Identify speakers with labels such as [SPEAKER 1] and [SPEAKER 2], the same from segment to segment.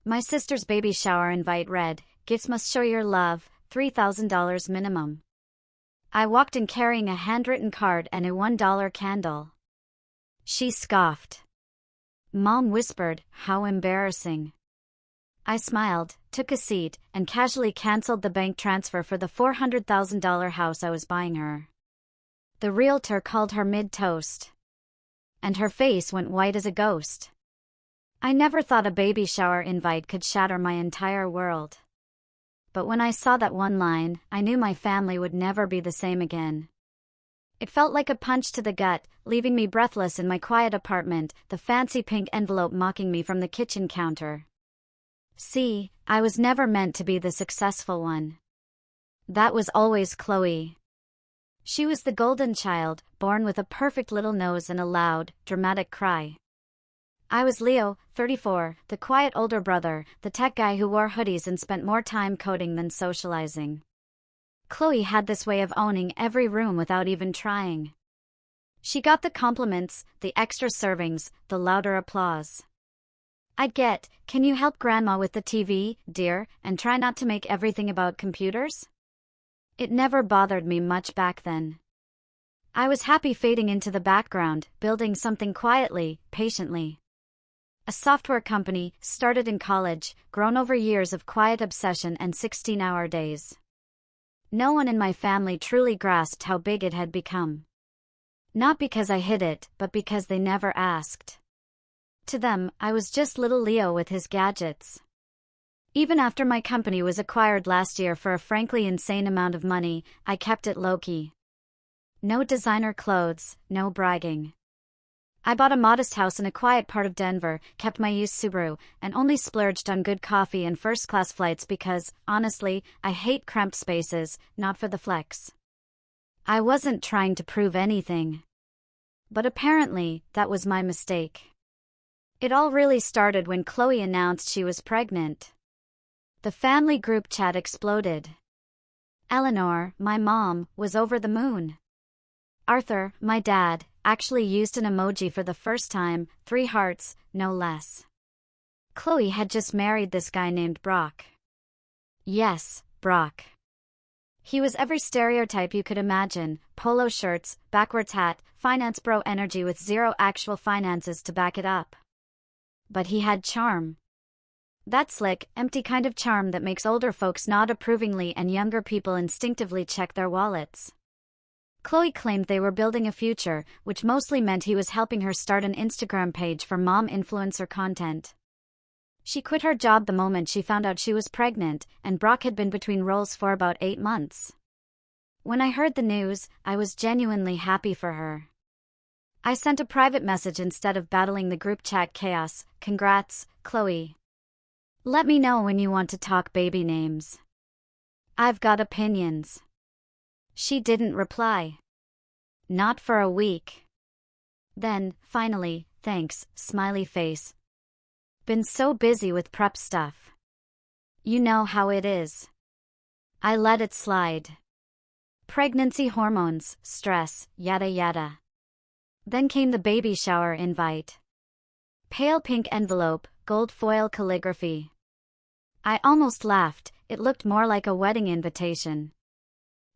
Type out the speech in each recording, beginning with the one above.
[SPEAKER 1] My sister's baby shower invite read, "Gifts must show your love, $3,000 minimum." I walked in carrying a handwritten card and a $1 candle. She scoffed. Mom whispered, "How embarrassing." I smiled, took a seat, and casually canceled the bank transfer for the $400,000 house I was buying her. The realtor called her mid-toast. And her face went white as a ghost. I never thought a baby shower invite could shatter my entire world. But when I saw that one line, I knew my family would never be the same again. It felt like a punch to the gut, leaving me breathless in my quiet apartment, the fancy pink envelope mocking me from the kitchen counter. See, I was never meant to be the successful one. That was always Chloe. She was the golden child, born with a perfect little nose and a loud, dramatic cry. I was Leo, 34, the quiet older brother, the tech guy who wore hoodies and spent more time coding than socializing. Chloe had this way of owning every room without even trying. She got the compliments, the extra servings, the louder applause. I'd get, "Can you help Grandma with the TV, dear, and try not to make everything about computers?" It never bothered me much back then. I was happy fading into the background, building something quietly, patiently. A software company, started in college, grown over years of quiet obsession and 16-hour days. No one in my family truly grasped how big it had become. Not because I hid it, but because they never asked. To them, I was just little Leo with his gadgets. Even after my company was acquired last year for a frankly insane amount of money, I kept it low-key. No designer clothes, no bragging. I bought a modest house in a quiet part of Denver, kept my used Subaru, and only splurged on good coffee and first-class flights because, honestly, I hate cramped spaces, not for the flex. I wasn't trying to prove anything. But apparently, that was my mistake. It all really started when Chloe announced she was pregnant. The family group chat exploded. Eleanor, my mom, was over the moon. Arthur, my dad, actually used an emoji for the first time, 3 hearts, no less. Chloe had just married this guy named Brock. Yes, Brock. He was every stereotype you could imagine: polo shirts, backwards hat, finance bro energy with zero actual finances to back it up. But he had charm. That slick, empty kind of charm that makes older folks nod approvingly and younger people instinctively check their wallets. Chloe claimed they were building a future, which mostly meant he was helping her start an Instagram page for mom influencer content. She quit her job the moment she found out she was pregnant, and Brock had been between roles for about 8 months. When I heard the news, I was genuinely happy for her. I sent a private message instead of battling the group chat chaos: "Congrats, Chloe. Let me know when you want to talk baby names. I've got opinions." She didn't reply. Not for a week. Then, finally, "Thanks, smiley face. Been so busy with prep stuff. You know how it is." I let it slide. Pregnancy hormones, stress, yada yada. Then came the baby shower invite. Pale pink envelope, gold foil calligraphy. I almost laughed, it looked more like a wedding invitation.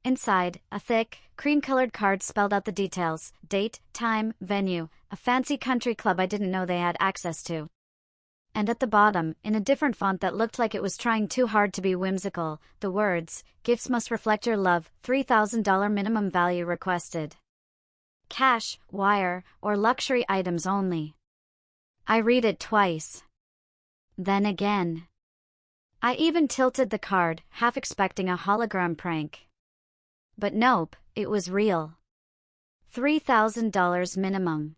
[SPEAKER 1] Inside, a thick, cream-colored card spelled out the details: date, time, venue, a fancy country club I didn't know they had access to. And at the bottom, in a different font that looked like it was trying too hard to be whimsical, the words, "Gifts must reflect your love, $3,000 minimum value requested. Cash, wire, or luxury items only." I read it twice. Then again. I even tilted the card, half expecting a hologram prank. But nope, it was real. $3,000 minimum.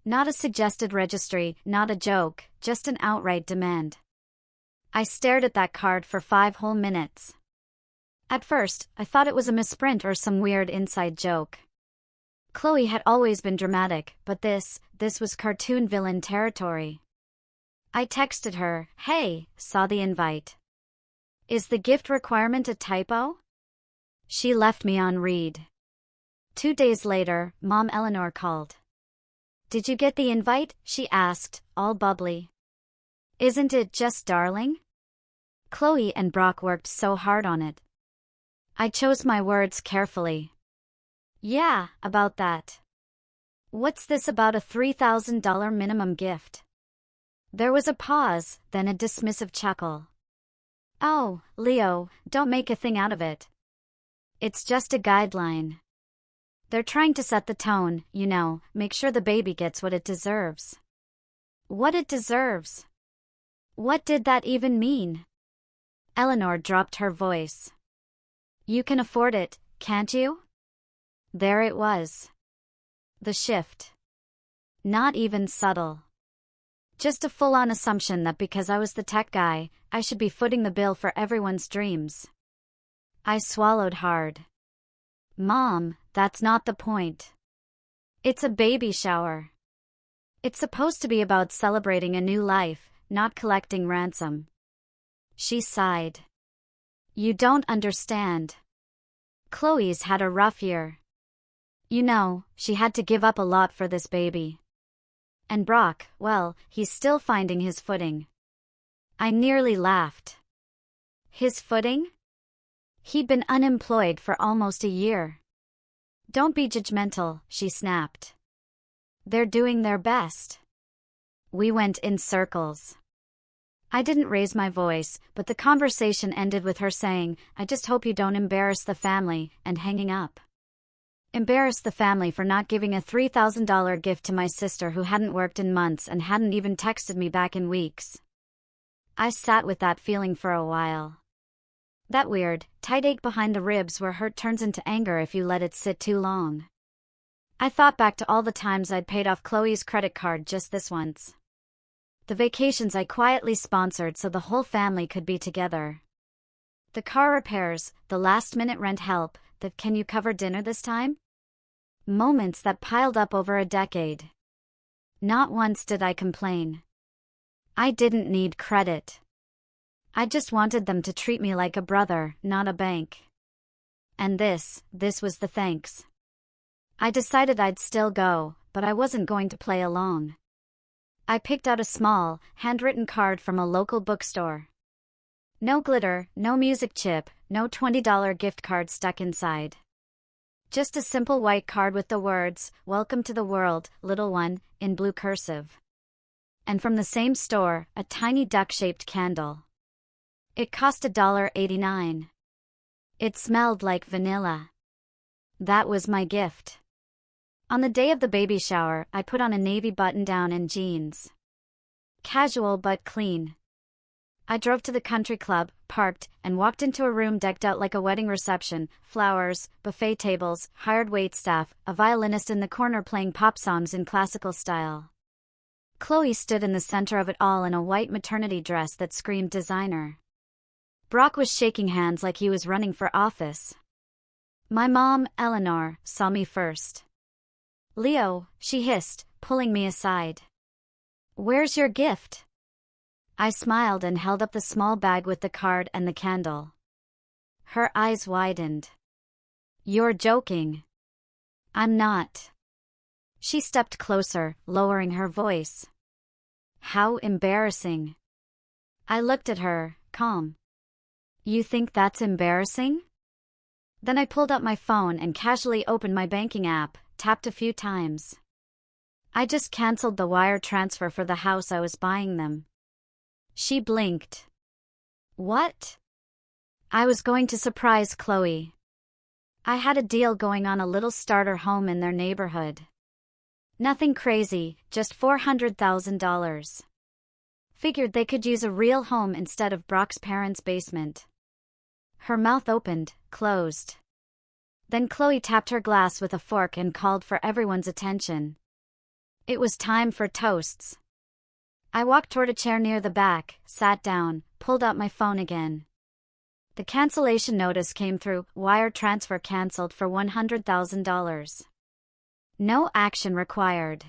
[SPEAKER 1] Not a suggested registry, not a joke, just an outright demand. I stared at that card for 5 whole minutes. At first, I thought it was a misprint or some weird inside joke. Chloe had always been dramatic, but this was cartoon villain territory. I texted her, "Hey, saw the invite. Is the gift requirement a typo?" She left me on read. 2 days later, Mom Eleanor called. "Did you get the invite?" she asked, all bubbly. Isn't it just darling? Chloe and Brock worked so hard on it. I chose my words carefully. Yeah, about that. What's this about a $3,000 minimum gift? There was a pause, then a dismissive chuckle. Oh, Leo, don't make a thing out of it. It's just a guideline. They're trying to set the tone, make sure the baby gets what it deserves. What it deserves? What did that even mean? Eleanor dropped her voice. You can afford it, can't you? There it was. The shift. Not even subtle. Just a full-on assumption that because I was the tech guy, I should be footing the bill for everyone's dreams. I swallowed hard. Mom, that's not the point. It's a baby shower. It's supposed to be about celebrating a new life, not collecting ransom. She sighed. You don't understand. Chloe's had a rough year. She had to give up a lot for this baby. And Brock, well, he's still finding his footing. I nearly laughed. His footing? He'd been unemployed for almost a year. Don't be judgmental, she snapped. They're doing their best. We went in circles. I didn't raise my voice, but the conversation ended with her saying, I just hope you don't embarrass the family, and hanging up. Embarrass the family for not giving a $3,000 gift to my sister who hadn't worked in months and hadn't even texted me back in weeks. I sat with that feeling for a while. That weird, tight ache behind the ribs where hurt turns into anger if you let it sit too long. I thought back to all the times I'd paid off Chloe's credit card just this once. The vacations I quietly sponsored so the whole family could be together. The car repairs, the last-minute rent help, the can you cover dinner this time? Moments that piled up over a decade. Not once did I complain. I didn't need credit. I just wanted them to treat me like a brother, not a bank. And this was the thanks. I decided I'd still go, but I wasn't going to play along. I picked out a small, handwritten card from a local bookstore. No glitter, no music chip, no $20 gift card stuck inside. Just a simple white card with the words, Welcome to the world, little one, in blue cursive. And from the same store, a tiny duck-shaped candle. It cost $1.89. It smelled like vanilla. That was my gift. On the day of the baby shower, I put on a navy button-down and jeans. Casual but clean. I drove to the country club, parked, and walked into a room decked out like a wedding reception, flowers, buffet tables, hired waitstaff, a violinist in the corner playing pop songs in classical style. Chloe stood in the center of it all in a white maternity dress that screamed designer. Brock was shaking hands like he was running for office. My mom, Eleanor, saw me first. Leo, she hissed, pulling me aside. Where's your gift? I smiled and held up the small bag with the card and the candle. Her eyes widened. You're joking. I'm not. She stepped closer, lowering her voice. How embarrassing. I looked at her, calm. You think that's embarrassing? Then I pulled out my phone and casually opened my banking app, tapped a few times. I just canceled the wire transfer for the house I was buying them. She blinked. What? I was going to surprise Chloe. I had a deal going on a little starter home in their neighborhood. Nothing crazy, just $400,000. Figured they could use a real home instead of Brock's parents' basement. Her mouth opened, closed. Then Chloe tapped her glass with a fork and called for everyone's attention. It was time for toasts. I walked toward a chair near the back, sat down, pulled out my phone again. The cancellation notice came through, wire transfer canceled for $100,000. No action required.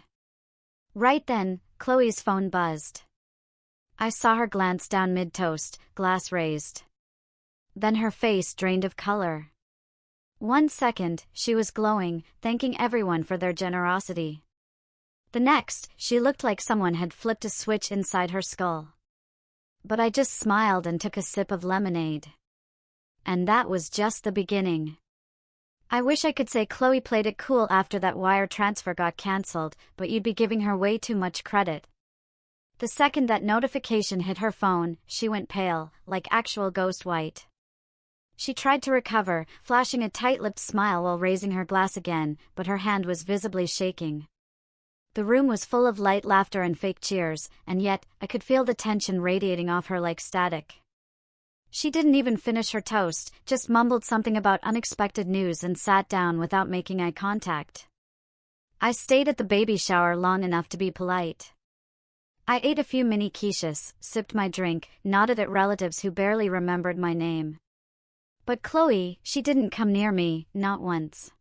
[SPEAKER 1] Right then, Chloe's phone buzzed. I saw her glance down mid-toast, glass raised. Then her face drained of color. 1 second, she was glowing, thanking everyone for their generosity. The next, she looked like someone had flipped a switch inside her skull. but I just smiled and took a sip of lemonade. And that was just the beginning. I wish I could say Chloe played it cool after that wire transfer got cancelled, but you'd be giving her way too much credit. The second that notification hit her phone, she went pale, like actual ghost white. She tried to recover, flashing a tight-lipped smile while raising her glass again, but her hand was visibly shaking. The room was full of light laughter and fake cheers, and yet, I could feel the tension radiating off her like static. She didn't even finish her toast, just mumbled something about unexpected news and sat down without making eye contact. I stayed at the baby shower long enough to be polite. I ate a few mini quiches, sipped my drink, nodded at relatives who barely remembered my name. But Chloe, she didn't come near me, not once.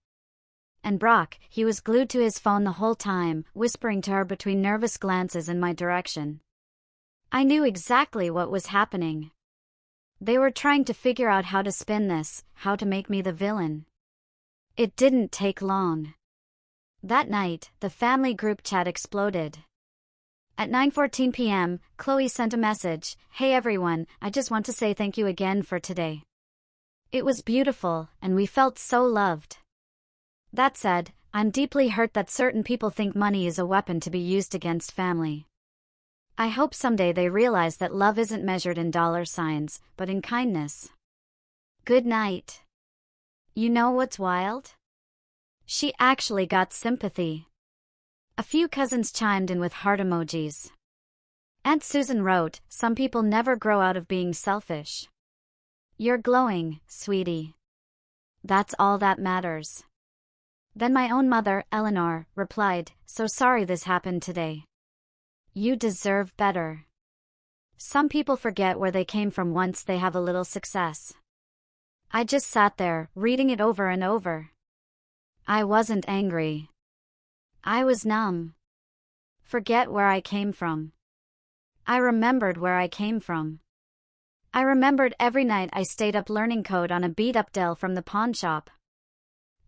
[SPEAKER 1] And Brock, he was glued to his phone the whole time, whispering to her between nervous glances in my direction. I knew exactly what was happening. They were trying to figure out how to spin this, how to make me the villain. It didn't take long. That night, the family group chat exploded. At 9:14 p.m., Chloe sent a message, "Hey everyone, I just want to say thank you again for today. It was beautiful, and we felt so loved. That said, I'm deeply hurt that certain people think money is a weapon to be used against family. I hope someday they realize that love isn't measured in dollar signs, but in kindness. Good night." You know what's wild? She actually got sympathy. A few cousins chimed in with heart emojis. Aunt Susan wrote, "Some people never grow out of being selfish. You're glowing, sweetie. That's all that matters." Then my own mother, Eleanor, replied, "So sorry this happened today. You deserve better." Some people forget where they came from once they have a little success. I just sat there, reading it over and over. I wasn't angry. I was numb. Forget where I came from. I remembered where I came from. I remembered every night I stayed up learning code on a beat-up Dell from the pawn shop.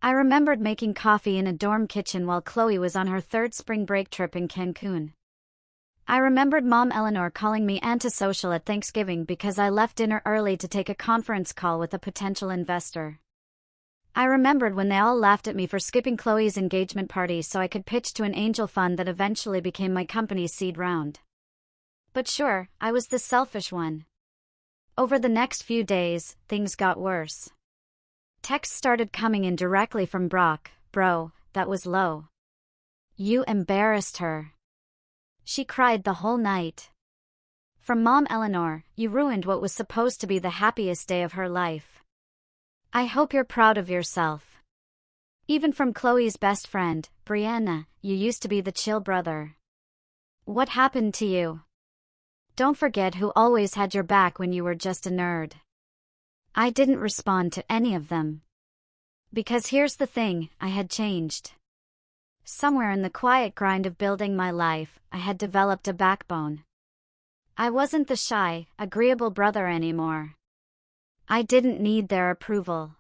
[SPEAKER 1] I remembered making coffee in a dorm kitchen while Chloe was on her third spring break trip in Cancun. I remembered Mom Eleanor calling me antisocial at Thanksgiving because I left dinner early to take a conference call with a potential investor. I remembered when they all laughed at me for skipping Chloe's engagement party so I could pitch to an angel fund that eventually became my company's seed round. But sure, I was the selfish one. Over the next few days, things got worse. Texts started coming in directly from Brock. "Bro, that was low. You embarrassed her. She cried the whole night." From Mom Eleanor, "You ruined what was supposed to be the happiest day of her life. I hope you're proud of yourself." Even from Chloe's best friend, Brianna, "You used to be the chill brother. What happened to you? Don't forget who always had your back when you were just a nerd." I didn't respond to any of them. Because here's the thing, I had changed. Somewhere in the quiet grind of building my life, I had developed a backbone. I wasn't the shy, agreeable brother anymore. I didn't need their approval.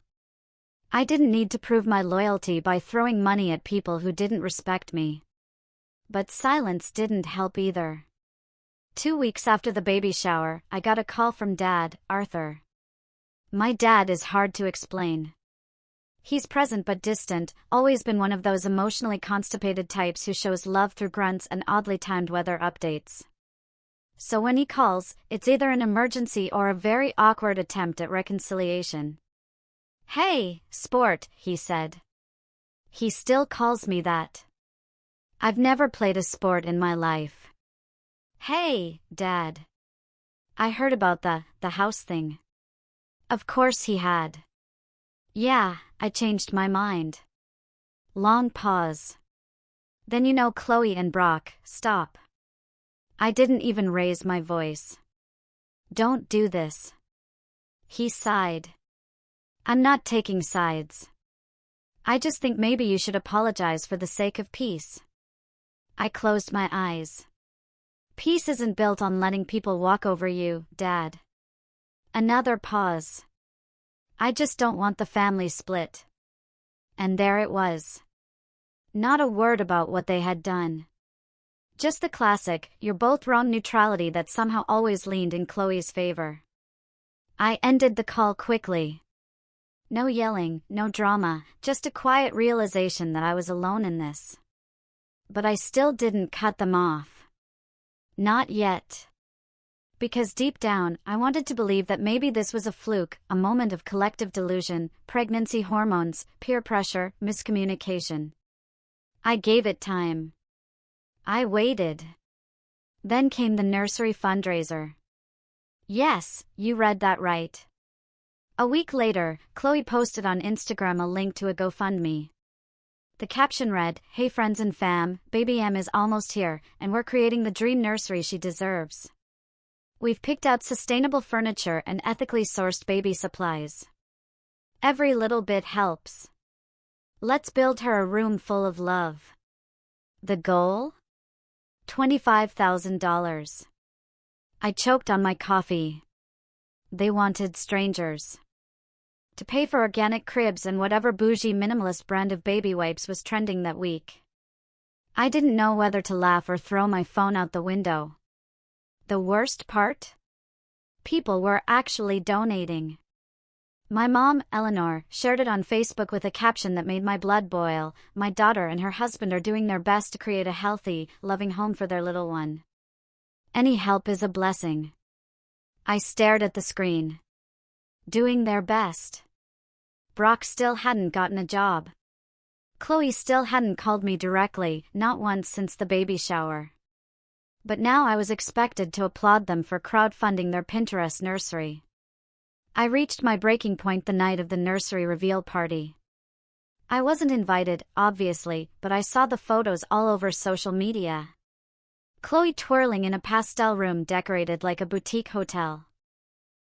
[SPEAKER 1] I didn't need to prove my loyalty by throwing money at people who didn't respect me. But silence didn't help either. 2 weeks after the baby shower, I got a call from Dad, Arthur. My dad is hard to explain. He's present but distant, always been one of those emotionally constipated types who shows love through grunts and oddly timed weather updates. So when he calls, it's either an emergency or a very awkward attempt at reconciliation. "Hey, sport," he said. He still calls me that. I've never played a sport in my life. "Hey, Dad. I heard about the house thing." Of course he had. "Yeah, I changed my mind." Long pause. "Then you know Chloe and Brock, stop." I didn't even raise my voice. "Don't do this." He sighed. "I'm not taking sides. I just think maybe you should apologize for the sake of peace." I closed my eyes. "Peace isn't built on letting people walk over you, Dad." Another pause. "I just don't want the family split." And there it was. Not a word about what they had done. Just the classic, you're both wrong neutrality that somehow always leaned in Chloe's favor. I ended the call quickly. No yelling, no drama, just a quiet realization that I was alone in this. But I still didn't cut them off. Not yet. Because deep down, I wanted to believe that maybe this was a fluke, a moment of collective delusion, pregnancy hormones, peer pressure, miscommunication. I gave it time. I waited. Then came the nursery fundraiser. Yes, you read that right. A week later, Chloe posted on Instagram a link to a GoFundMe. The caption read, "Hey friends and fam, baby M is almost here, and we're creating the dream nursery she deserves. We've picked out sustainable furniture and ethically sourced baby supplies. Every little bit helps. Let's build her a room full of love." The goal? $25,000. I choked on my coffee. They wanted strangers to pay for organic cribs and whatever bougie minimalist brand of baby wipes was trending that week. I didn't know whether to laugh or throw my phone out the window. The worst part? People were actually donating. My mom, Eleanor, shared it on Facebook with a caption that made my blood boil. "My daughter and her husband are doing their best to create a healthy, loving home for their little one. Any help is a blessing." I stared at the screen. Doing their best. Brock still hadn't gotten a job. Chloe still hadn't called me directly, not once since the baby shower. But now I was expected to applaud them for crowdfunding their Pinterest nursery. I reached my breaking point the night of the nursery reveal party. I wasn't invited, obviously, but I saw the photos all over social media. Chloe twirling in a pastel room decorated like a boutique hotel.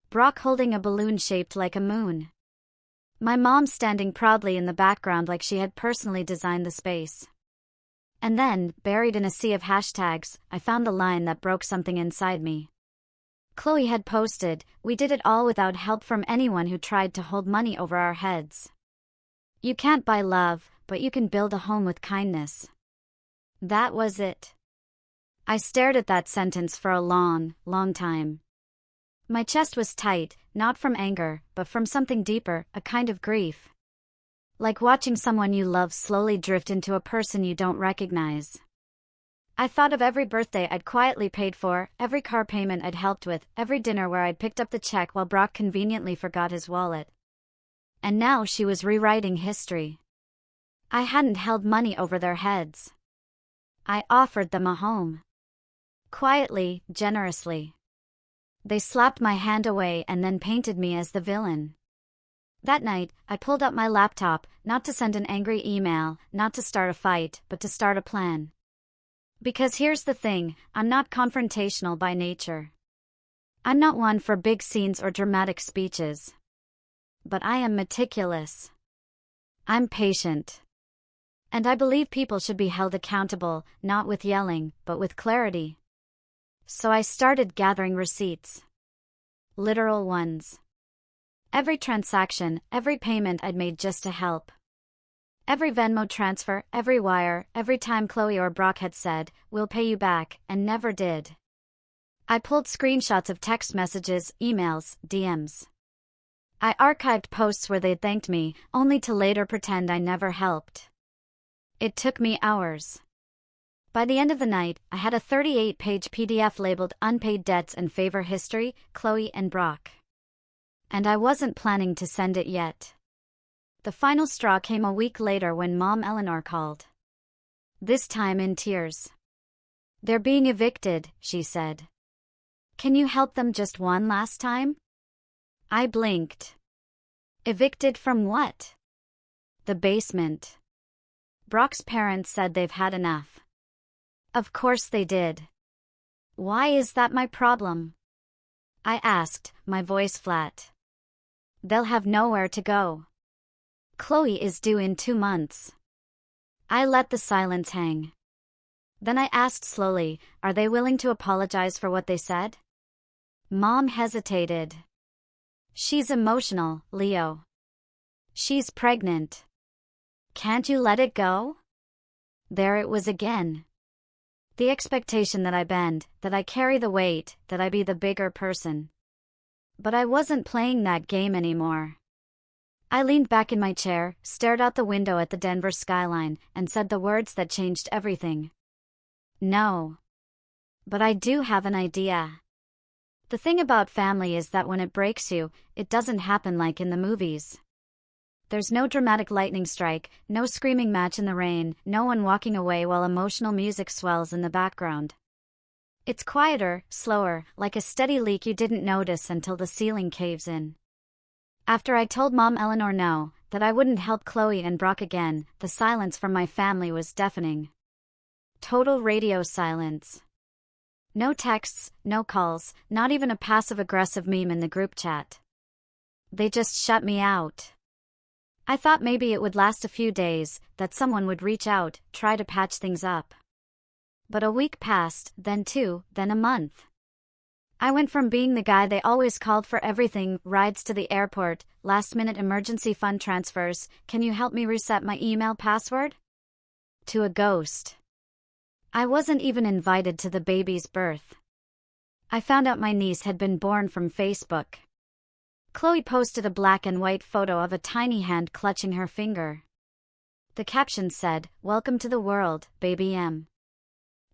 [SPEAKER 1] Brock holding a balloon shaped like a moon. My mom standing proudly in the background like she had personally designed the space. And then, buried in a sea of hashtags, I found the line that broke something inside me. Chloe had posted, "We did it all without help from anyone who tried to hold money over our heads. You can't buy love, but you can build a home with kindness." That was it. I stared at that sentence for a long, long time. My chest was tight, not from anger, but from something deeper, a kind of grief. Like watching someone you love slowly drift into a person you don't recognize. I thought of every birthday I'd quietly paid for, every car payment I'd helped with, every dinner where I'd picked up the check while Brock conveniently forgot his wallet. And now she was rewriting history. I hadn't held money over their heads. I offered them a home. Quietly, generously. They slapped my hand away and then painted me as the villain. That night, I pulled up my laptop, not to send an angry email, not to start a fight, but to start a plan. Because here's the thing, I'm not confrontational by nature. I'm not one for big scenes or dramatic speeches. But I am meticulous. I'm patient. And I believe people should be held accountable, not with yelling, but with clarity. So I started gathering receipts. Literal ones. Every transaction, every payment I'd made just to help. Every Venmo transfer, every wire, every time Chloe or Brock had said, "We'll pay you back," and never did. I pulled screenshots of text messages, emails, DMs. I archived posts where they'd thanked me, only to later pretend I never helped. It took me hours. By the end of the night, I had a 38-page PDF labeled Unpaid Debts and Favor History, Chloe and Brock. And I wasn't planning to send it yet. The final straw came a week later when Mom Eleanor called. This time in tears. "They're being evicted," she said. "Can you help them just one last time?" I blinked. Evicted from what? The basement. Brock's parents said they've had enough. Of course they did. Why is that my problem? I asked, my voice flat. They'll have nowhere to go. Chloe is due in 2 months. I let the silence hang. Then I asked slowly, are they willing to apologize for what they said? Mom hesitated. She's emotional, Leo. She's pregnant. Can't you let it go? There it was again. The expectation that I bend, that I carry the weight, that I be the bigger person. But I wasn't playing that game anymore. I leaned back in my chair, stared out the window at the Denver skyline, and said the words that changed everything. No. But I do have an idea. The thing about family is that when it breaks you, it doesn't happen like in the movies. There's no dramatic lightning strike, no screaming match in the rain, no one walking away while emotional music swells in the background. It's quieter, slower, like a steady leak you didn't notice until the ceiling caves in. After I told Mom Eleanor no, that I wouldn't help Chloe and Brock again, the silence from my family was deafening. Total radio silence. No texts, no calls, not even a passive-aggressive meme in the group chat. They just shut me out. I thought maybe it would last a few days, that someone would reach out, try to patch things up. But a week passed, then 2, then a month. I went from being the guy they always called for everything, rides to the airport, last-minute emergency fund transfers, can you help me reset my email password? To a ghost. I wasn't even invited to the baby's birth. I found out my niece had been born from Facebook. Chloe posted a black and white photo of a tiny hand clutching her finger. The caption said, "Welcome to the world, baby M.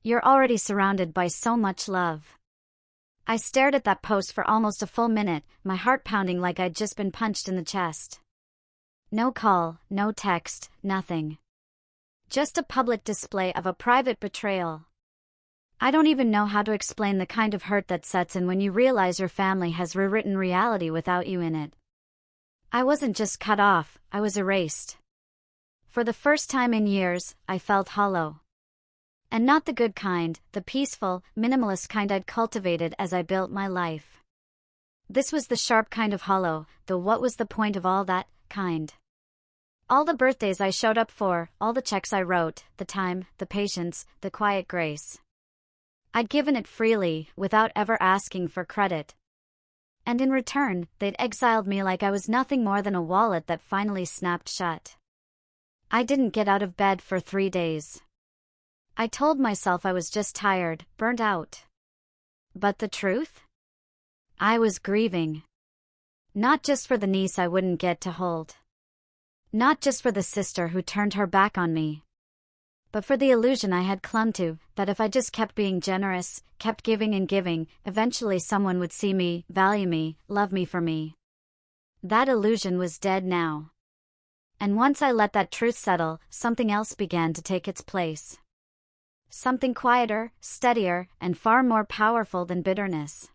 [SPEAKER 1] You're already surrounded by so much love." I stared at that post for almost a full minute, my heart pounding like I'd just been punched in the chest. No call, no text, nothing. Just a public display of a private betrayal. I don't even know how to explain the kind of hurt that sets in when you realize your family has rewritten reality without you in it. I wasn't just cut off, I was erased. For the first time in years, I felt hollow. And not the good kind, the peaceful, minimalist kind I'd cultivated as I built my life. This was the sharp kind of hollow, the what was the point of all that kind. All the birthdays I showed up for, all the checks I wrote, the time, the patience, the quiet grace. I'd given it freely, without ever asking for credit. And in return, they'd exiled me like I was nothing more than a wallet that finally snapped shut. I didn't get out of bed for 3 days. I told myself I was just tired, burnt out. But the truth? I was grieving. Not just for the niece I wouldn't get to hold. Not just for the sister who turned her back on me. But for the illusion I had clung to, that if I just kept being generous, kept giving and giving, eventually someone would see me, value me, love me for me. That illusion was dead now. And once I let that truth settle, something else began to take its place. Something quieter, steadier, and far more powerful than bitterness.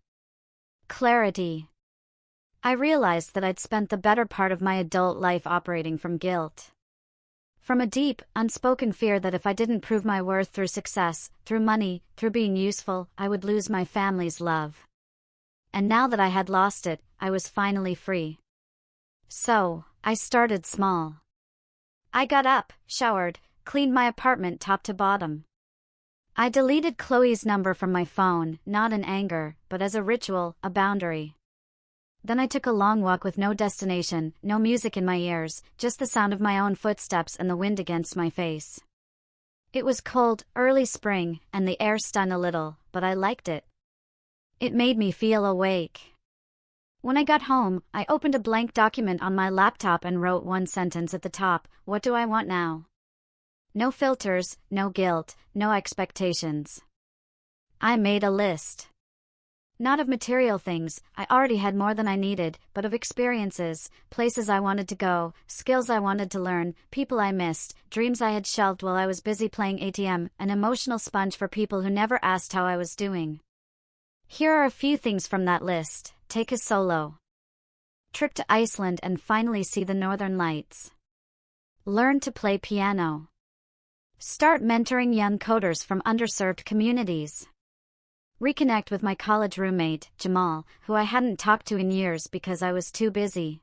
[SPEAKER 1] Clarity. I realized that I'd spent the better part of my adult life operating from guilt. From a deep, unspoken fear that if I didn't prove my worth through success, through money, through being useful, I would lose my family's love. And now that I had lost it, I was finally free. So, I started small. I got up, showered, cleaned my apartment top to bottom. I deleted Chloe's number from my phone, not in anger, but as a ritual, a boundary. Then I took a long walk with no destination, no music in my ears, just the sound of my own footsteps and the wind against my face. It was cold, early spring, and the air stung a little, but I liked it. It made me feel awake. When I got home, I opened a blank document on my laptop and wrote one sentence at the top: what do I want now? No filters, no guilt, no expectations. I made a list. Not of material things, I already had more than I needed, but of experiences, places I wanted to go, skills I wanted to learn, people I missed, dreams I had shelved while I was busy playing ATM, an emotional sponge for people who never asked how I was doing. Here are a few things from that list. Take a solo trip to Iceland and finally see the Northern Lights. Learn to play piano. Start mentoring young coders from underserved communities. Reconnect with my college roommate, Jamal, who I hadn't talked to in years because I was too busy.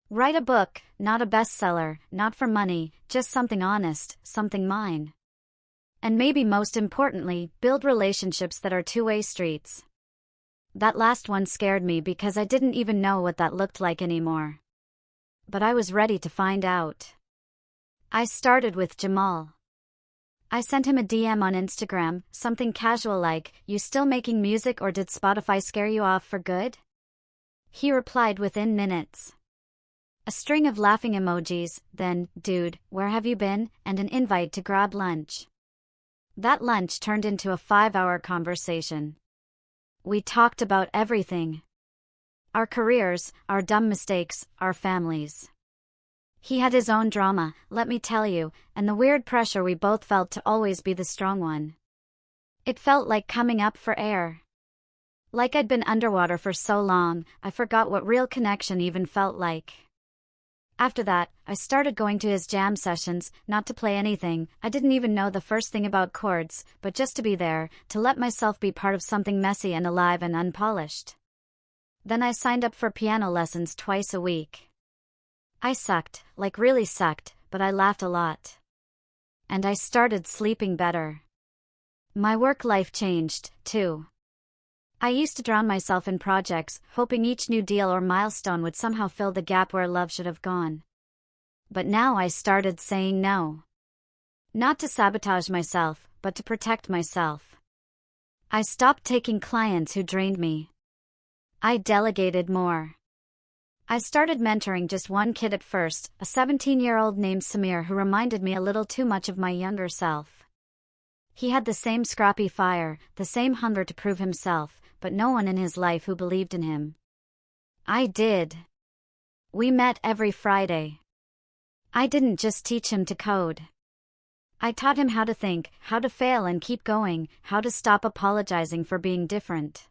[SPEAKER 1] Write a book, not a bestseller, not for money, just something honest, something mine. And maybe most importantly, build relationships that are two-way streets. That last one scared me because I didn't even know what that looked like anymore. But I was ready to find out. I started with Jamal. I sent him a DM on Instagram, something casual like, "You still making music or did Spotify scare you off for good?" He replied within minutes. A string of laughing emojis, then, "Dude, where have you been?" and an invite to grab lunch. That lunch turned into a 5-hour conversation. We talked about everything. Our careers, our dumb mistakes, our families. He had his own drama, let me tell you, and the weird pressure we both felt to always be the strong one. It felt like coming up for air. Like I'd been underwater for so long, I forgot what real connection even felt like. After that, I started going to his jam sessions, not to play anything, I didn't even know the first thing about chords, but just to be there, to let myself be part of something messy and alive and unpolished. Then I signed up for piano lessons twice a week. I sucked, like really sucked, but I laughed a lot. And I started sleeping better. My work life changed, too. I used to drown myself in projects, hoping each new deal or milestone would somehow fill the gap where love should have gone. But now I started saying no. Not to sabotage myself, but to protect myself. I stopped taking clients who drained me. I delegated more. I started mentoring just one kid at first, a 17-year-old named Samir who reminded me a little too much of my younger self. He had the same scrappy fire, the same hunger to prove himself, but no one in his life who believed in him. I did. We met every Friday. I didn't just teach him to code. I taught him how to think, how to fail and keep going, how to stop apologizing for being different.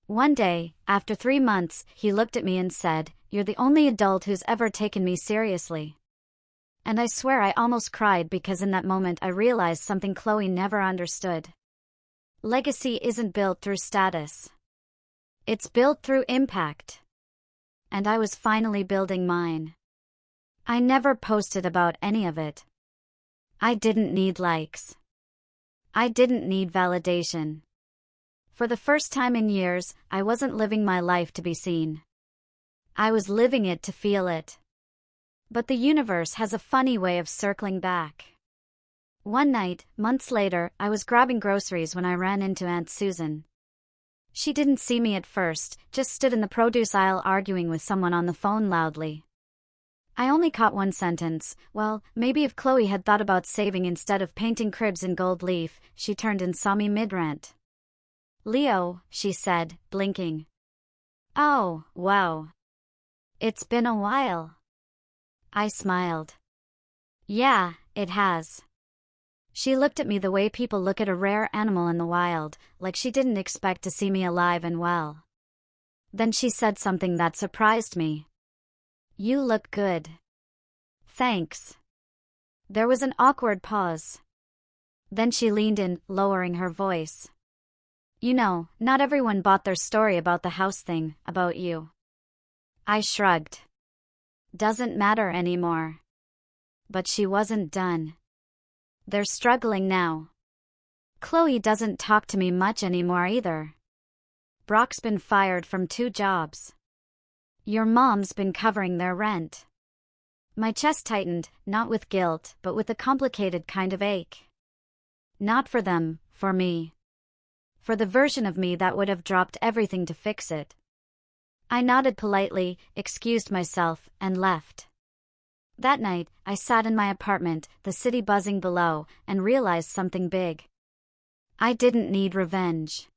[SPEAKER 1] One day, after 3 months, he looked at me and said, "You're the only adult who's ever taken me seriously." And I swear I almost cried because in that moment I realized something Chloe never understood. Legacy isn't built through status. It's built through impact. And I was finally building mine. I never posted about any of it. I didn't need likes. I didn't need validation. For the first time in years, I wasn't living my life to be seen. I was living it to feel it. But the universe has a funny way of circling back. One night, months later, I was grabbing groceries when I ran into Aunt Susan. She didn't see me at first, just stood in the produce aisle arguing with someone on the phone loudly. I only caught one sentence. Well, maybe if Chloe had thought about saving instead of painting cribs in gold leaf, she turned and saw me mid-rant. "Leo," she said, blinking. "Oh, wow. It's been a while." I smiled. "Yeah, it has." She looked at me the way people look at a rare animal in the wild, like she didn't expect to see me alive and well. Then she said something that surprised me. "You look good." "Thanks." There was an awkward pause. Then she leaned in, lowering her voice. "You know, not everyone bought their story about the house thing, about you." I shrugged. Doesn't matter anymore. But she wasn't done. They're struggling now. Chloe doesn't talk to me much anymore either. Brock's been fired from 2 jobs. Your mom's been covering their rent. My chest tightened, not with guilt, but with a complicated kind of ache. Not for them, for me. For the version of me that would have dropped everything to fix it. I nodded politely, excused myself, and left. That night, I sat in my apartment, the city buzzing below, and realized something big. I didn't need revenge.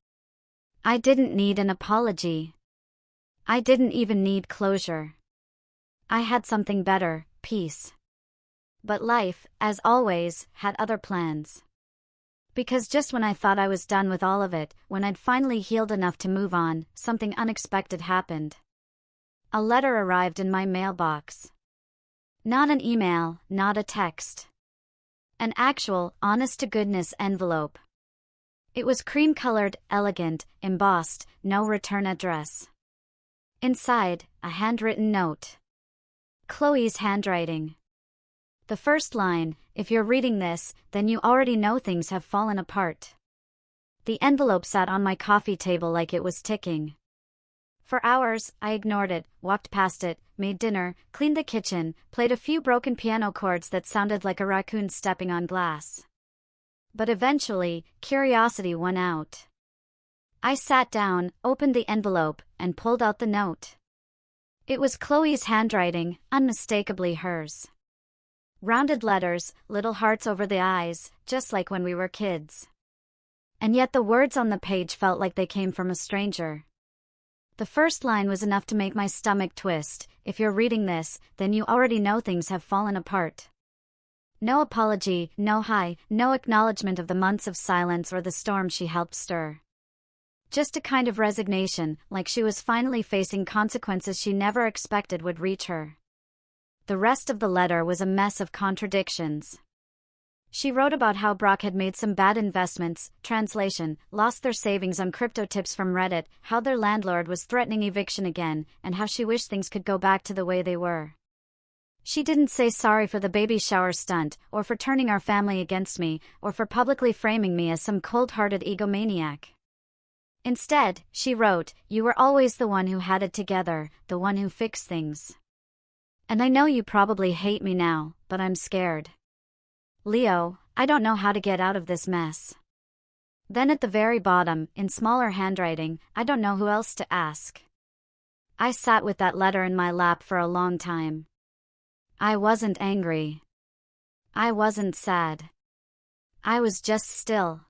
[SPEAKER 1] I didn't need an apology. I didn't even need closure. I had something better, peace. But life, as always, had other plans. Because just when I thought I was done with all of it, when I'd finally healed enough to move on, something unexpected happened. A letter arrived in my mailbox. Not an email, not a text. An actual, honest-to-goodness envelope. It was cream-colored, elegant, embossed, no return address. Inside, a handwritten note. Chloe's handwriting. The first line, "If you're reading this, then you already know things have fallen apart." The envelope sat on my coffee table like it was ticking. For hours, I ignored it, walked past it, made dinner, cleaned the kitchen, played a few broken piano chords that sounded like a raccoon stepping on glass. But eventually, curiosity won out. I sat down, opened the envelope, and pulled out the note. It was Chloe's handwriting, unmistakably hers. Rounded letters, little hearts over the eyes, just like when we were kids. And yet the words on the page felt like they came from a stranger. The first line was enough to make my stomach twist. If you're reading this, then you already know things have fallen apart. No apology, no hi, no acknowledgement of the months of silence or the storm she helped stir. Just a kind of resignation, like she was finally facing consequences she never expected would reach her. The rest of the letter was a mess of contradictions. She wrote about how Brock had made some bad investments, translation, lost their savings on crypto tips from Reddit, how their landlord was threatening eviction again, and how she wished things could go back to the way they were. She didn't say sorry for the baby shower stunt, or for turning our family against me, or for publicly framing me as some cold-hearted egomaniac. Instead, she wrote, "You were always the one who had it together, the one who fixed things. And I know you probably hate me now, but I'm scared. Leo, I don't know how to get out of this mess." Then at the very bottom, in smaller handwriting, "I don't know who else to ask." I sat with that letter in my lap for a long time. I wasn't angry. I wasn't sad. I was just still.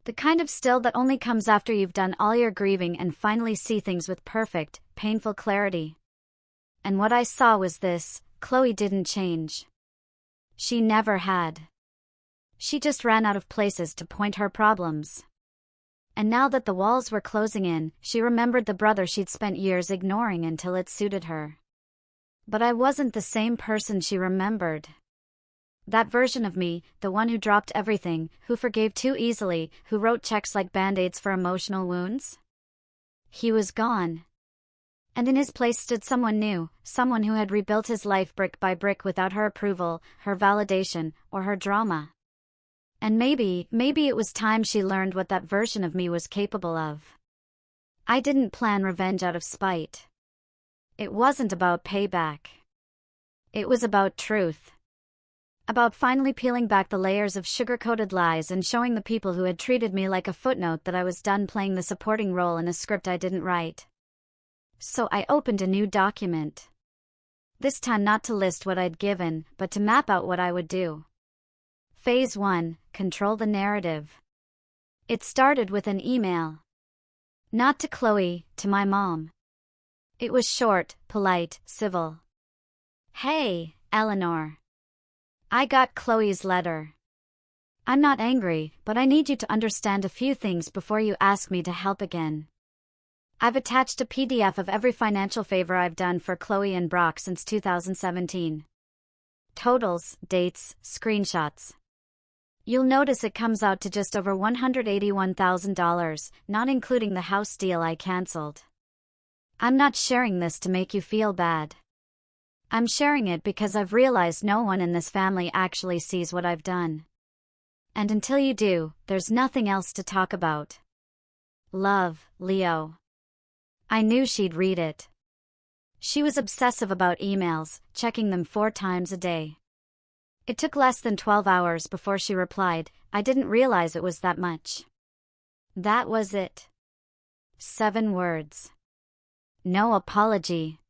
[SPEAKER 1] The kind of still that only comes after you've done all your grieving and finally see things with perfect, painful clarity. And what I saw was this: Chloe didn't change. She never had. She just ran out of places to point her problems. And now that the walls were closing in, she remembered the brother she'd spent years ignoring until it suited her. But I wasn't the same person she remembered. That version of me, the one who dropped everything, who forgave too easily, who wrote checks like band-aids for emotional wounds? He was gone. And in his place stood someone new, someone who had rebuilt his life brick by brick without her approval, her validation, or her drama. And maybe it was time she learned what that version of me was capable of. I didn't plan revenge out of spite. It wasn't about payback. It was about truth. About finally peeling back the layers of sugar-coated lies and showing the people who had treated me like a footnote that I was done playing the supporting role in a script I didn't write. So I opened a new document. This time not to list what I'd given, but to map out what I would do. Phase 1, control the narrative. It started with an email. Not to Chloe, to my mom. It was short, polite, civil. "Hey, Eleanor. I got Chloe's letter. I'm not angry, but I need you to understand a few things before you ask me to help again. I've attached a PDF of every financial favor I've done for Chloe and Brock since 2017. Totals, dates, screenshots. You'll notice it comes out to just over $181,000, not including the house deal I canceled. I'm not sharing this to make you feel bad. I'm sharing it because I've realized no one in this family actually sees what I've done. And until you do, there's nothing else to talk about. Love, Leo." I knew she'd read it. She was obsessive about emails, checking them 4 times a day. It took less than 12 hours before she replied. I didn't realize it was that much. That was it. 7 words. No apology.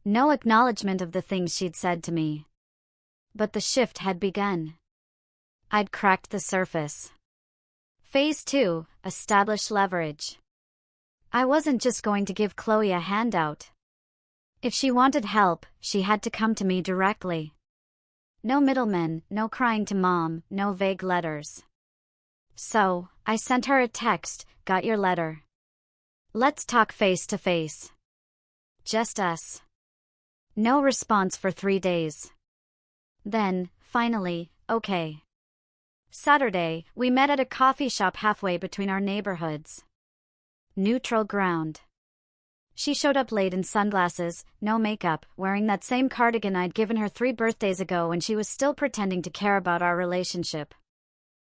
[SPEAKER 1] No acknowledgement of the things she'd said to me. But the shift had begun. I'd cracked the surface. Phase 2, establish leverage. I wasn't just going to give Chloe a handout. If she wanted help, she had to come to me directly. No middlemen, no crying to mom, no vague letters. So, I sent her a text, "Got your letter. Let's talk face to face." Just us. No response for 3 days. Then, finally, okay. Saturday, we met at a coffee shop halfway between our neighborhoods. Neutral ground. She showed up late in sunglasses, no makeup, wearing that same cardigan I'd given her 3 birthdays ago when she was still pretending to care about our relationship.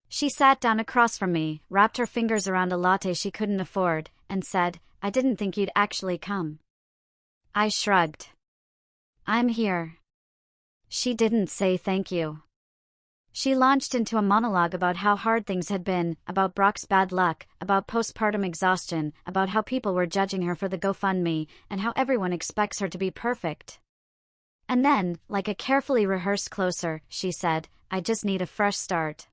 [SPEAKER 1] She sat down across from me, wrapped her fingers around a latte she couldn't afford, and said, "I didn't think you'd actually come." I shrugged. "I'm here." She didn't say thank you. She launched into a monologue about how hard things had been, about Brock's bad luck, about postpartum exhaustion, about how people were judging her for the GoFundMe, and how everyone expects her to be perfect. And then, like a carefully rehearsed closer, she said, "I just need a fresh start."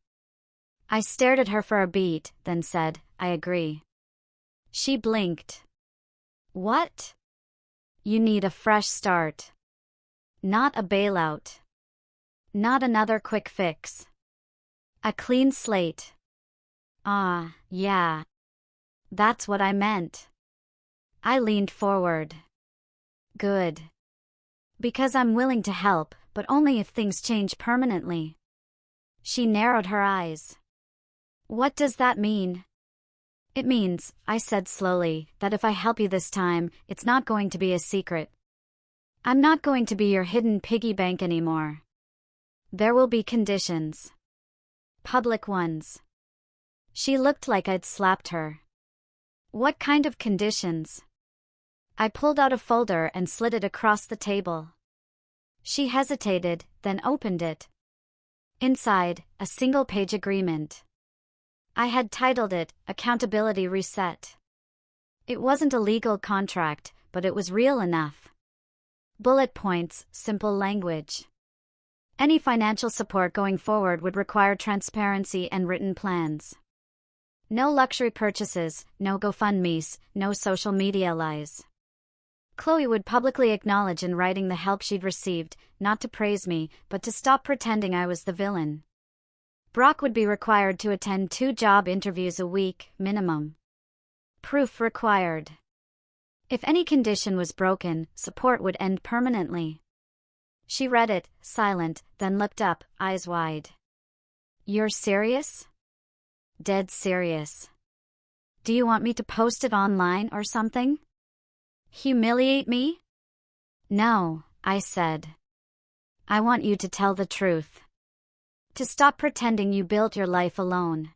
[SPEAKER 1] I stared at her for a beat, then said, "I agree." She blinked. "What?" "You need a fresh start. Not a bailout. Not another quick fix. A clean slate." "Ah, yeah. That's what I meant." I leaned forward. "Good. Because I'm willing to help, but only if things change permanently." She narrowed her eyes. "What does that mean?" "It means," I said slowly, "that if I help you this time, it's not going to be a secret. I'm not going to be your hidden piggy bank anymore. There will be conditions. Public ones." She looked like I'd slapped her. "What kind of conditions?" I pulled out a folder and slid it across the table. She hesitated, then opened it. Inside, a single-page agreement. I had titled it, "Accountability Reset." It wasn't a legal contract, but it was real enough. Bullet points, simple language. Any financial support going forward would require transparency and written plans. No luxury purchases, no GoFundMes, no social media lies. Chloe would publicly acknowledge in writing the help she'd received, not to praise me, but to stop pretending I was the villain. Brock would be required to attend 2 job interviews a week, minimum. Proof required. If any condition was broken, support would end permanently. She read it, silent, then looked up, eyes wide. "You're serious?" "Dead serious." "Do you want me to post it online or something? Humiliate me?" "No," I said. "I want you to tell the truth. To stop pretending you built your life alone."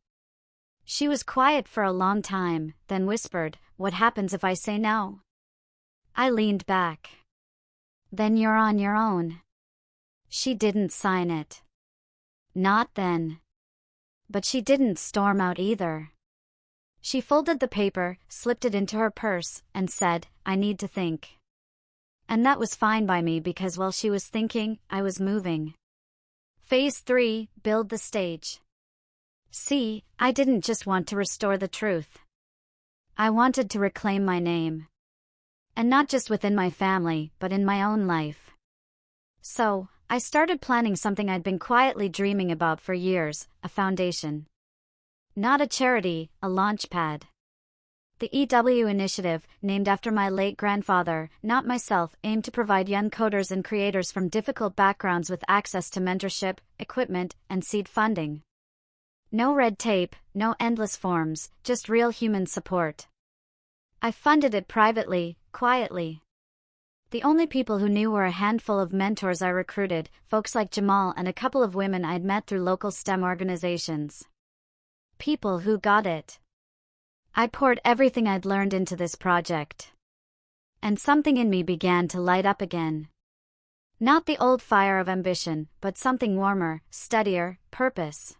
[SPEAKER 1] She was quiet for a long time, then whispered, "What happens if I say no?" I leaned back. "Then you're on your own." She didn't sign it. Not then. But she didn't storm out either. She folded the paper, slipped it into her purse, and said, "I need to think." And that was fine by me because while she was thinking, I was moving. Phase 3, build the stage. See, I didn't just want to restore the truth. I wanted to reclaim my name. And not just within my family, but in my own life. So, I started planning something I'd been quietly dreaming about for years, a foundation. Not a charity, a launchpad. The EW initiative, named after my late grandfather, not myself, aimed to provide young coders and creators from difficult backgrounds with access to mentorship, equipment, and seed funding. No red tape, no endless forms, just real human support. I funded it privately, quietly. The only people who knew were a handful of mentors I recruited, folks like Jamal and a couple of women I'd met through local STEM organizations. People who got it. I poured everything I'd learned into this project. And something in me began to light up again. Not the old fire of ambition, but something warmer, steadier, purpose.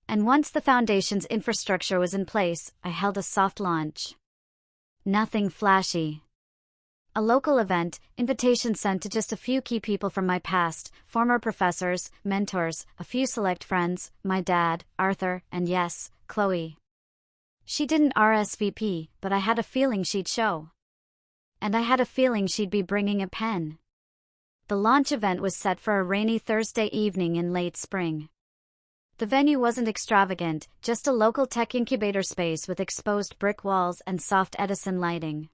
[SPEAKER 1] And once the foundation's infrastructure was in place, I held a soft launch. Nothing flashy. A local event, invitation sent to just a few key people from my past, former professors, mentors, a few select friends, my dad, Arthur, and yes, Chloe. She didn't RSVP, but I had a feeling she'd show. And I had a feeling she'd be bringing a pen. The launch event was set for a rainy Thursday evening in late spring. The venue wasn't extravagant, just a local tech incubator space with exposed brick walls and soft Edison lighting.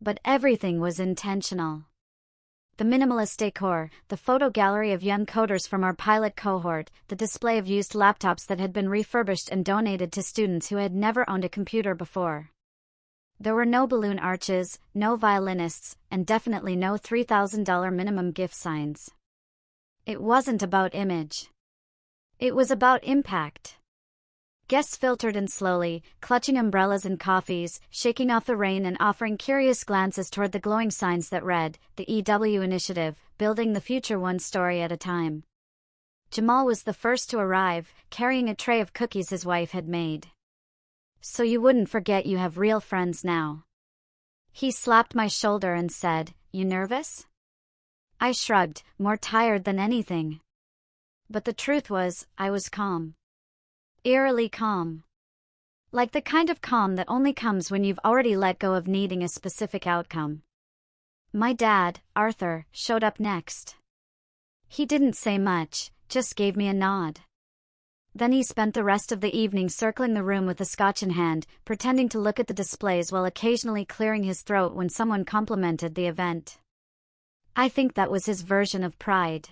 [SPEAKER 1] But everything was intentional. The minimalist decor, the photo gallery of young coders from our pilot cohort, the display of used laptops that had been refurbished and donated to students who had never owned a computer before. There were no balloon arches, no violinists, and definitely no $3,000 minimum gift signs. It wasn't about image. It was about impact. Guests filtered in slowly, clutching umbrellas and coffees, shaking off the rain and offering curious glances toward the glowing signs that read, "The EW Initiative, Building the Future One Story at a Time." Jamal was the first to arrive, carrying a tray of cookies his wife had made. "So you wouldn't forget you have real friends now." He slapped my shoulder and said, "You nervous?" I shrugged, more tired than anything. But the truth was, I was calm. Eerily calm. Like the kind of calm that only comes when you've already let go of needing a specific outcome. My dad, Arthur, showed up next. He didn't say much, just gave me a nod. Then he spent the rest of the evening circling the room with a scotch in hand, pretending to look at the displays while occasionally clearing his throat when someone complimented the event. I think that was his version of pride.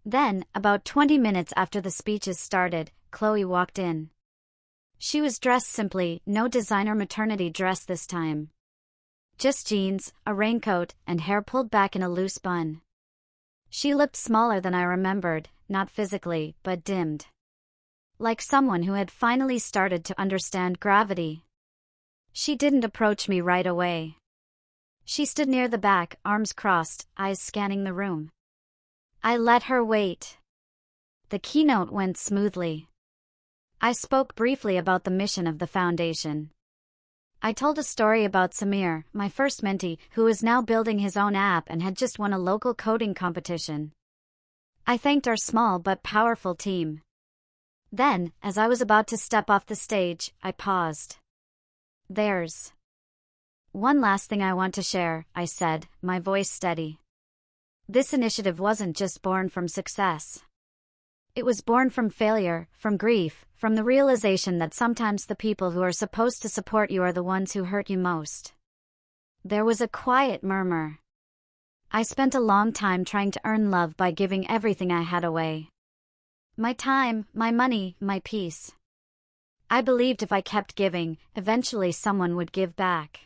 [SPEAKER 1] Then, about 20 minutes after the speeches started, Chloe walked in. She was dressed simply, no designer maternity dress this time. Just jeans, a raincoat, and hair pulled back in a loose bun. She looked smaller than I remembered, not physically, but dimmed. Like someone who had finally started to understand gravity. She didn't approach me right away. She stood near the back, arms crossed, eyes scanning the room. I let her wait. The keynote went smoothly. I spoke briefly about the mission of the foundation. I told a story about Samir, my first mentee, who is now building his own app and had just won a local coding competition. I thanked our small but powerful team. Then, as I was about to step off the stage, I paused. "There's one last thing I want to share," I said, my voice steady. This initiative wasn't just born from success. It was born from failure, from grief, from the realization that sometimes the people who are supposed to support you are the ones who hurt you most. There was a quiet murmur. I spent a long time trying to earn love by giving everything I had away. My time, my money, my peace. I believed if I kept giving, eventually someone would give back.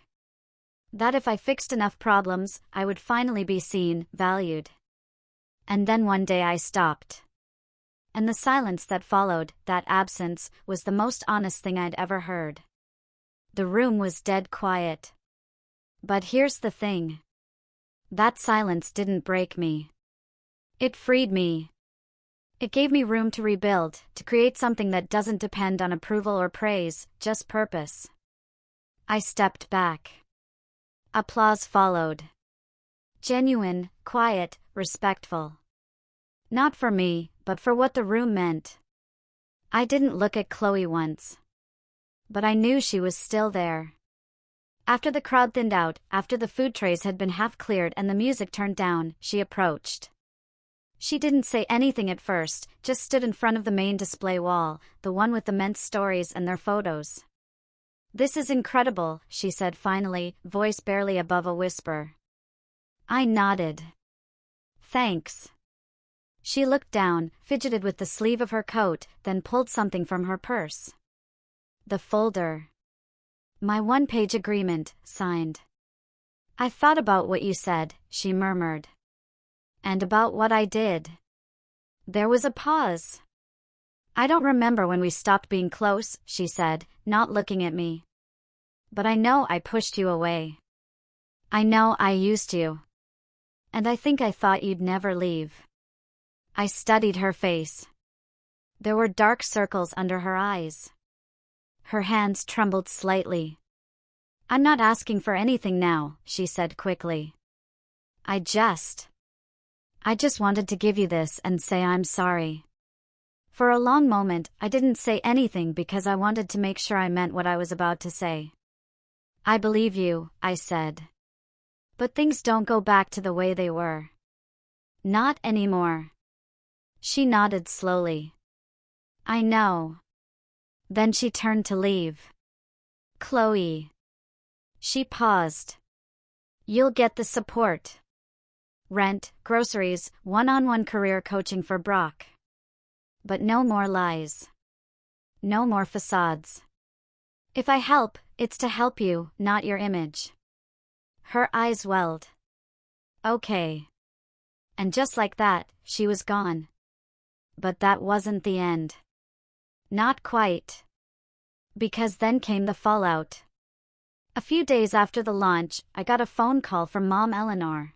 [SPEAKER 1] That if I fixed enough problems, I would finally be seen, valued. And then one day I stopped. And the silence that followed, that absence, was the most honest thing I'd ever heard. The room was dead quiet. But here's the thing. That silence didn't break me. It freed me. It gave me room to rebuild, to create something that doesn't depend on approval or praise, just purpose. I stepped back. Applause followed. Genuine, quiet, respectful. Not for me, but for what the room meant. I didn't look at Chloe once. But I knew she was still there. After the crowd thinned out, after the food trays had been half cleared and the music turned down, she approached. She didn't say anything at first, just stood in front of the main display wall, the one with the men's stories and their photos. "This is incredible," she said finally, voice barely above a whisper. I nodded. "Thanks." She looked down, fidgeted with the sleeve of her coat, then pulled something from her purse. The folder. My one-page agreement, signed. "I thought about what you said," she murmured. "And about what I did." There was a pause. "I don't remember when we stopped being close," she said, not looking at me. "But I know I pushed you away. I know I used you. And I think I thought you'd never leave." I studied her face. There were dark circles under her eyes. Her hands trembled slightly. "I'm not asking for anything now," she said quickly. I just wanted to give you this and say I'm sorry." For a long moment, I didn't say anything because I wanted to make sure I meant what I was about to say. "I believe you," I said. "But things don't go back to the way they were. Not anymore." She nodded slowly. "I know." Then she turned to leave. "Chloe." She paused. "You'll get the support. Rent, groceries, one-on-one career coaching for Brock. But no more lies. No more facades. If I help, it's to help you, not your image." Her eyes welled. "Okay." And just like that, she was gone. But that wasn't the end. Not quite. Because then came the fallout. A few days after the launch, I got a phone call from Mom Eleanor.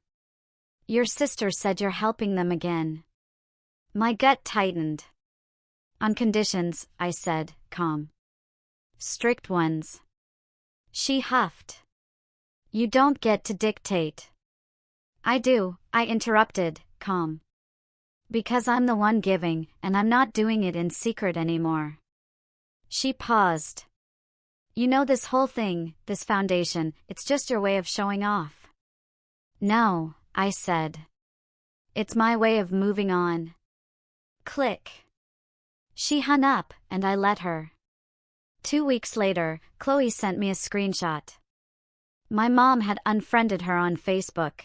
[SPEAKER 1] "Your sister said you're helping them again." My gut tightened. On conditions, I said, calm. Strict ones. She huffed. You don't get to dictate. I do, I interrupted, calm. Because I'm the one giving, and I'm not doing it in secret anymore. She paused. You know, this whole thing, this foundation, it's just your way of showing off. No, I said. It's my way of moving on. Click. She hung up, and I let her. 2 weeks later, Chloe sent me a screenshot. My mom had unfriended her on Facebook.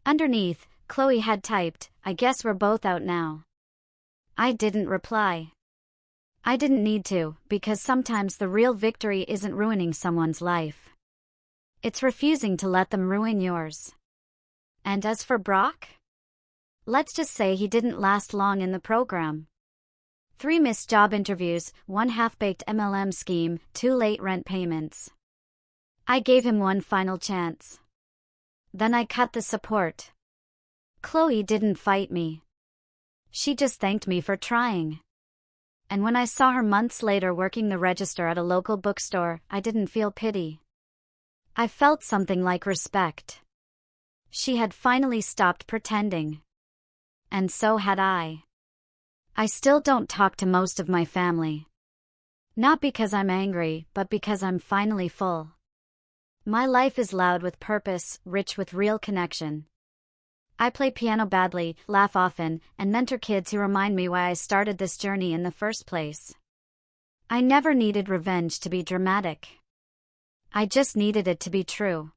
[SPEAKER 1] Underneath, Chloe had typed, I guess we're both out now. I didn't reply. I didn't need to, because sometimes the real victory isn't ruining someone's life. It's refusing to let them ruin yours. And as for Brock? Let's just say he didn't last long in the program. 3 missed job interviews, 1 half-baked MLM scheme, 2 late rent payments. I gave him 1 final chance. Then I cut the support. Chloe didn't fight me. She just thanked me for trying. And when I saw her months later working the register at a local bookstore, I didn't feel pity. I felt something like respect. She had finally stopped pretending. And so had I. I still don't talk to most of my family. Not because I'm angry, but because I'm finally full. My life is loud with purpose, rich with real connection. I play piano badly, laugh often, and mentor kids who remind me why I started this journey in the first place. I never needed revenge to be dramatic. I just needed it to be true.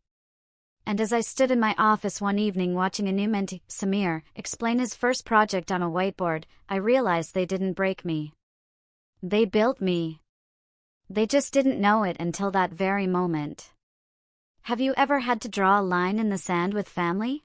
[SPEAKER 1] And as I stood in my office one evening watching a new mentee, Samir, explain his first project on a whiteboard, I realized they didn't break me. They built me. They just didn't know it until that very moment. Have you ever had to draw a line in the sand with family?